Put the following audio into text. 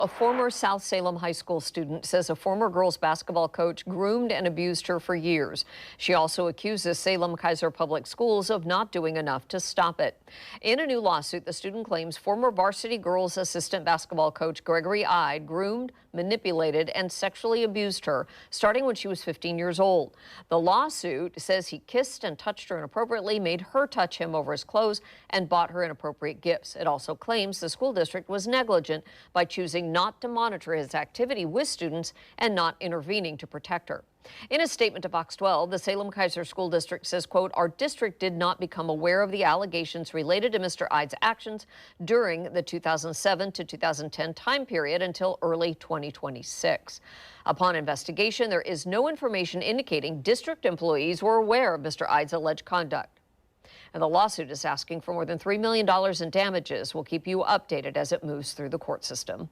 A former South Salem High School student says a former girls basketball coach groomed and abused her for years. She also accuses Salem-Keizer Public Schools of not doing enough to stop it. In a new lawsuit, the student claims former varsity girls assistant basketball coach Gregory Ide groomed, manipulated, and sexually abused her, starting when she was 15 years old. The lawsuit says he kissed and touched her inappropriately, made her touch him over his clothes, and bought her inappropriate gifts. It also claims the school district was negligent by choosing not to monitor his activity with students and not intervening to protect her. In a statement to Fox 12, the Salem-Keizer School District says, quote, "Our district did not become aware of the allegations related to Mr. Ide's actions during the 2007 to 2010 time period until early 2026. Upon investigation, there is no information indicating district employees were aware of Mr. Ide's alleged conduct." And the lawsuit is asking for more than $3 million in damages. We'll keep you updated as it moves through the court system.